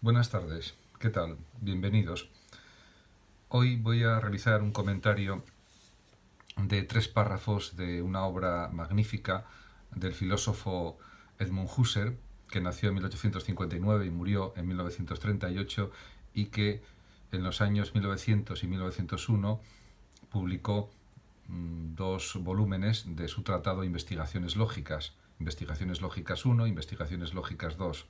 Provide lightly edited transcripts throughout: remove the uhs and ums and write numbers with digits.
Buenas tardes, ¿qué tal? Bienvenidos. Hoy voy a realizar un comentario de 3 párrafos de una obra magnífica del filósofo Edmund Husserl, que nació en 1859 y murió en 1938, y que en los años 1900 y 1901 publicó 2 volúmenes de su tratado Investigaciones Lógicas, Investigaciones Lógicas 1, Investigaciones Lógicas 2,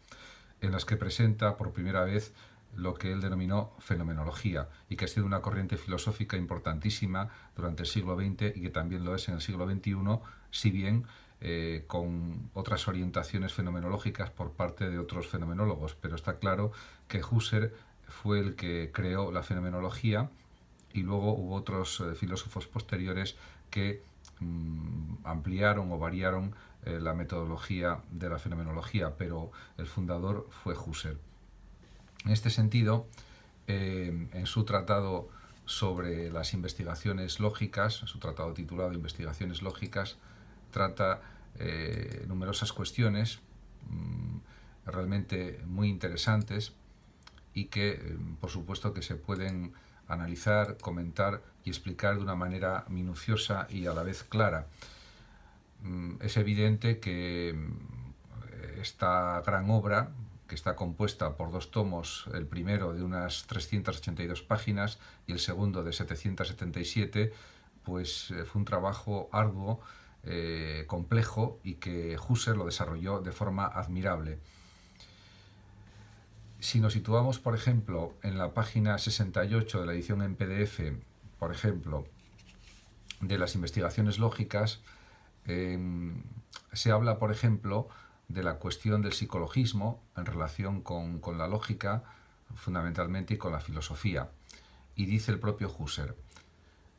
en las que presenta por primera vez lo que él denominó fenomenología y que ha sido una corriente filosófica importantísima durante el siglo XX y que también lo es en el siglo XXI, si bien con otras orientaciones fenomenológicas por parte de otros fenomenólogos. Pero está claro que Husserl fue el que creó la fenomenología y luego hubo otros filósofos posteriores que ampliaron o variaron la metodología de la fenomenología, pero el fundador fue Husserl. En este sentido, en su tratado sobre las investigaciones lógicas, su tratado titulado Investigaciones Lógicas, trata numerosas cuestiones realmente muy interesantes y que, por supuesto, que se pueden analizar, comentar y explicar de una manera minuciosa y a la vez clara. Es evidente que esta gran obra, que está compuesta por 2 tomos, el primero de unas 382 páginas y el segundo de 777, pues fue un trabajo arduo, complejo, y que Husserl lo desarrolló de forma admirable. Si nos situamos, por ejemplo, en la página 68 de la edición en PDF, por ejemplo, de las investigaciones lógicas, se habla, por ejemplo, de la cuestión del psicologismo en relación con la lógica, fundamentalmente, y con la filosofía. Y dice el propio Husserl: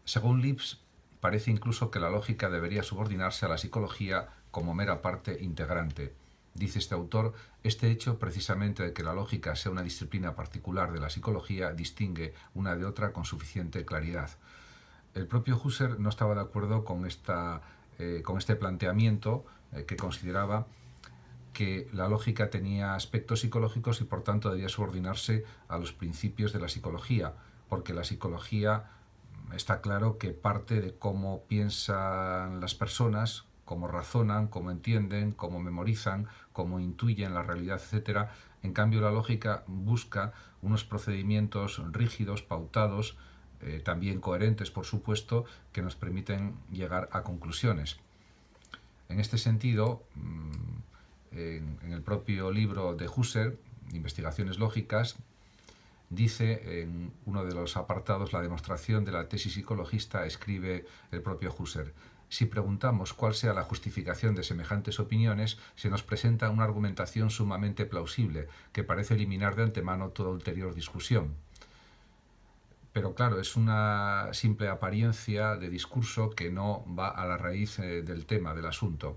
según Lipps, parece incluso que la lógica debería subordinarse a la psicología como mera parte integrante. Dice este autor: este hecho, precisamente, de que la lógica sea una disciplina particular de la psicología, distingue una de otra con suficiente claridad. El propio Husserl no estaba de acuerdo con este planteamiento, que consideraba que la lógica tenía aspectos psicológicos y por tanto debía subordinarse a los principios de la psicología, porque la psicología, está claro que parte de cómo piensan las personas, cómo razonan, cómo entienden, cómo memorizan, cómo intuyen la realidad, etc. En cambio, la lógica busca unos procedimientos rígidos, pautados, también coherentes, por supuesto, que nos permiten llegar a conclusiones. En este sentido, en el propio libro de Husserl, Investigaciones Lógicas, dice en uno de los apartados: la demostración de la tesis psicologista, escribe el propio Husserl: si preguntamos cuál sea la justificación de semejantes opiniones, se nos presenta una argumentación sumamente plausible, que parece eliminar de antemano toda ulterior discusión. Pero claro, es una simple apariencia de discurso que no va a la raíz del tema, del asunto.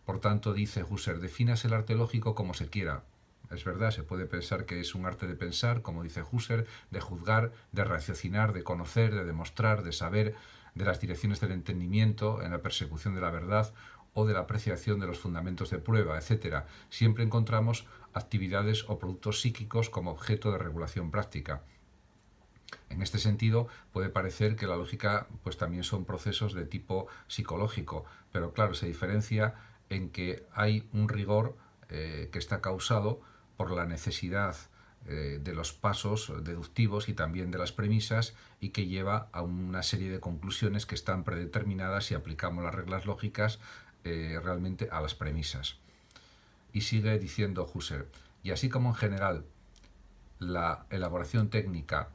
Por tanto, dice Husserl, definas el arte lógico como se quiera. Es verdad, se puede pensar que es un arte de pensar, como dice Husserl, de juzgar, de raciocinar, de conocer, de demostrar, de saber, de las direcciones del entendimiento en la persecución de la verdad o de la apreciación de los fundamentos de prueba, etc. Siempre encontramos actividades o productos psíquicos como objeto de regulación práctica. En este sentido, puede parecer que la lógica pues también son procesos de tipo psicológico, pero claro, se diferencia en que hay un rigor que está causado por la necesidad de los pasos deductivos y también de las premisas, y que lleva a una serie de conclusiones que están predeterminadas si aplicamos las reglas lógicas realmente a las premisas. Y sigue diciendo Husserl: y así como en general la elaboración técnica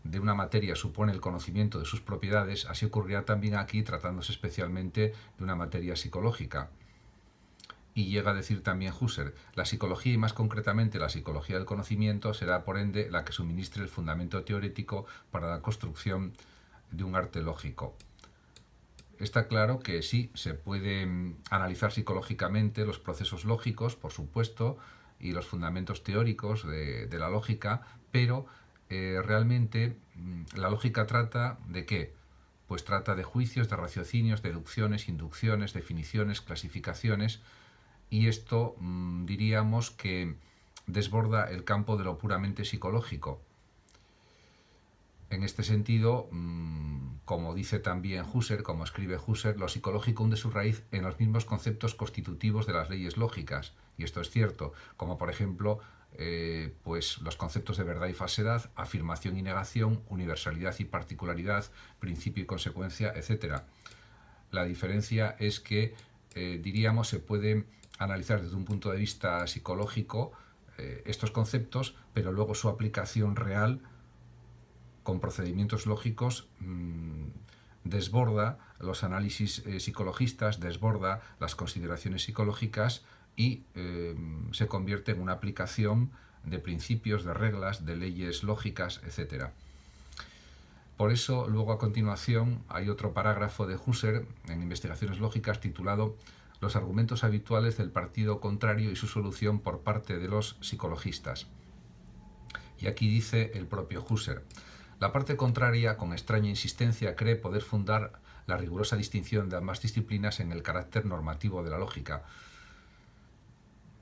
de una materia supone el conocimiento de sus propiedades, así ocurrirá también aquí, tratándose especialmente de una materia psicológica. Y llega a decir también Husserl: la psicología, y más concretamente la psicología del conocimiento, será por ende la que suministre el fundamento teórico para la construcción de un arte lógico. Está claro que sí, se pueden analizar psicológicamente los procesos lógicos, por supuesto, y los fundamentos teóricos de la lógica, pero realmente la lógica trata ¿de qué? Pues trata de juicios, de raciocinios, deducciones, inducciones, definiciones, clasificaciones, y esto diríamos que desborda el campo de lo puramente psicológico. En este sentido, como dice también Husserl, como escribe Husserl, lo psicológico hunde su raíz en los mismos conceptos constitutivos de las leyes lógicas, y esto es cierto, como por ejemplo pues los conceptos de verdad y falsedad, afirmación y negación, universalidad y particularidad, principio y consecuencia, etc. La diferencia es que, diríamos, se puede analizar desde un punto de vista psicológico estos conceptos, pero luego su aplicación real con procedimientos lógicos desborda los análisis psicologistas, desborda las consideraciones psicológicas y se convierte en una aplicación de principios, de reglas, de leyes lógicas, etc. Por eso, luego a continuación, hay otro parágrafo de Husserl en Investigaciones Lógicas titulado Los argumentos habituales del partido contrario y su solución por parte de los psicologistas. Y aquí dice el propio Husserl: la parte contraria, con extraña insistencia, cree poder fundar la rigurosa distinción de ambas disciplinas en el carácter normativo de la lógica.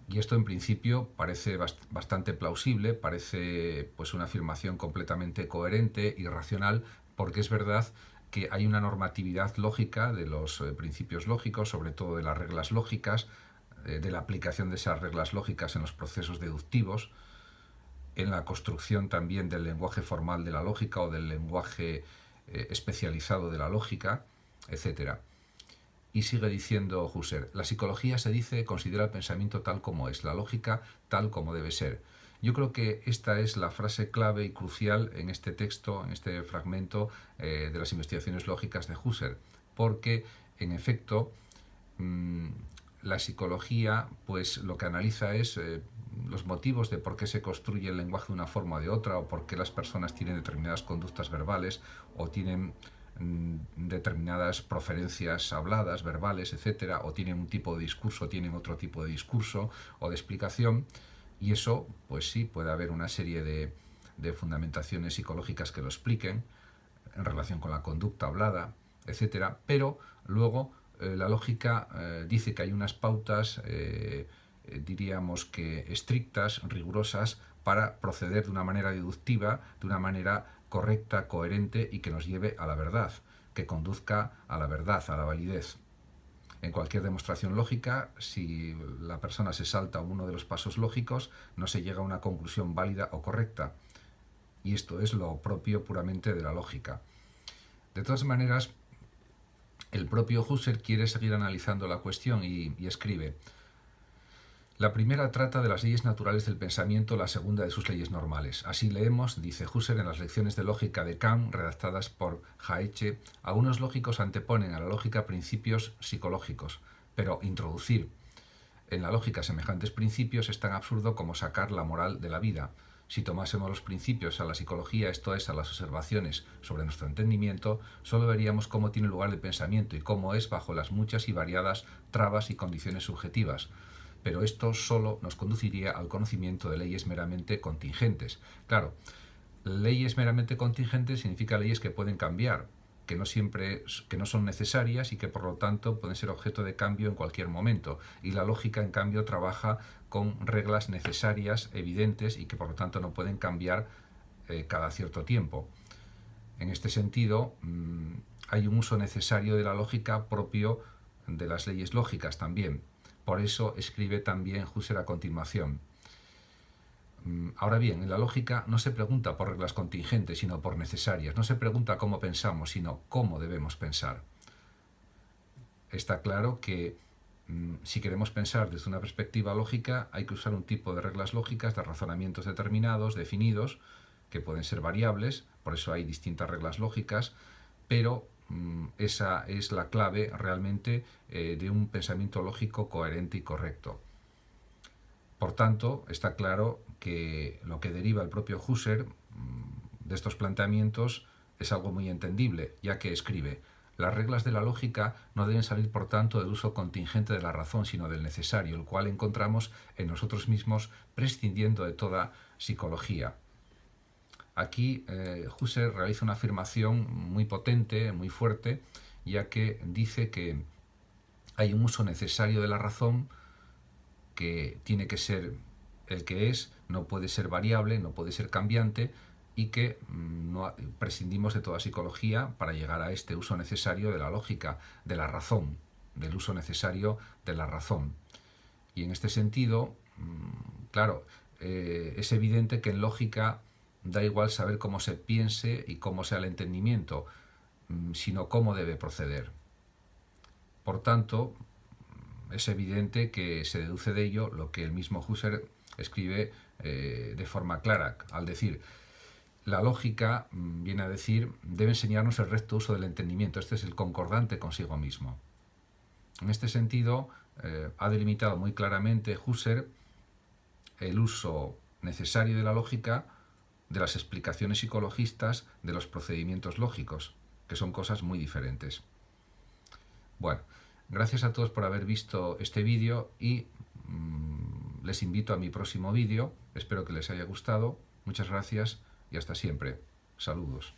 Y esto en principio parece bastante plausible, parece pues una afirmación completamente coherente y racional, porque es verdad que hay una normatividad lógica de los principios lógicos, sobre todo de las reglas lógicas, de la aplicación de esas reglas lógicas en los procesos deductivos, en la construcción también del lenguaje formal de la lógica o del lenguaje especializado de la lógica, etc. Y sigue diciendo Husserl: la psicología, se dice, considera el pensamiento tal como es, la lógica tal como debe ser. Yo creo que esta es la frase clave y crucial en este texto, en este fragmento de las investigaciones lógicas de Husserl, porque en efecto la psicología pues lo que analiza es los motivos de por qué se construye el lenguaje de una forma o de otra, o por qué las personas tienen determinadas conductas verbales o tienen determinadas proferencias habladas, verbales, etcétera, o tienen un tipo de discurso, tienen otro tipo de discurso o de explicación, y eso, pues sí, puede haber una serie de fundamentaciones psicológicas que lo expliquen en relación con la conducta hablada, etcétera, pero luego la lógica dice que hay unas pautas, diríamos que estrictas, rigurosas, para proceder de una manera deductiva, de una manera correcta, coherente y que nos lleve a la verdad, que conduzca a la verdad, a la validez. En cualquier demostración lógica, si la persona se salta uno de los pasos lógicos, no se llega a una conclusión válida o correcta. Y esto es lo propio puramente de la lógica. De todas maneras, el propio Husserl quiere seguir analizando la cuestión y escribe: la primera trata de las leyes naturales del pensamiento, la segunda de sus leyes normales. Así leemos, dice Husserl, en las lecciones de lógica de Kant, redactadas por Haeckel: algunos lógicos anteponen a la lógica principios psicológicos, pero introducir en la lógica semejantes principios es tan absurdo como sacar la moral de la vida. Si tomásemos los principios a la psicología, esto es, a las observaciones sobre nuestro entendimiento, solo veríamos cómo tiene lugar el pensamiento y cómo es bajo las muchas y variadas trabas y condiciones subjetivas. Pero esto solo nos conduciría al conocimiento de leyes meramente contingentes. Claro, leyes meramente contingentes significa leyes que pueden cambiar, que no son necesarias y que por lo tanto pueden ser objeto de cambio en cualquier momento. Y la lógica, en cambio, trabaja con reglas necesarias, evidentes, y que por lo tanto no pueden cambiar cada cierto tiempo. En este sentido, hay un uso necesario de la lógica propio de las leyes lógicas también. Por eso escribe también Husserl a continuación: ahora bien, en la lógica no se pregunta por reglas contingentes, sino por necesarias. No se pregunta cómo pensamos, sino cómo debemos pensar. Está claro que si queremos pensar desde una perspectiva lógica, hay que usar un tipo de reglas lógicas, de razonamientos determinados, definidos, que pueden ser variables, por eso hay distintas reglas lógicas, pero esa es la clave realmente de un pensamiento lógico coherente y correcto. Por tanto, está claro que lo que deriva el propio Husserl de estos planteamientos es algo muy entendible, ya que escribe: las reglas de la lógica no deben salir, por tanto, del uso contingente de la razón, sino del necesario, el cual encontramos en nosotros mismos prescindiendo de toda psicología. Aquí Husserl realiza una afirmación muy potente, muy fuerte, ya que dice que hay un uso necesario de la razón, que tiene que ser el que es, no puede ser variable, no puede ser cambiante, y que prescindimos de toda psicología para llegar a este uso necesario de la lógica, de la razón, del uso necesario de la razón. Y en este sentido, claro, es evidente que en lógica da igual saber cómo se piense y cómo sea el entendimiento, sino cómo debe proceder. Por tanto, es evidente que se deduce de ello lo que el mismo Husserl escribe de forma clara, al decir: la lógica, viene a decir, debe enseñarnos el recto uso del entendimiento. Este es el concordante consigo mismo. En este sentido, ha delimitado muy claramente Husserl el uso necesario de la lógica, de las explicaciones psicologistas, de los procedimientos lógicos, que son cosas muy diferentes. Bueno, gracias a todos por haber visto este vídeo y les invito a mi próximo vídeo. Espero que les haya gustado. Muchas gracias y hasta siempre. Saludos.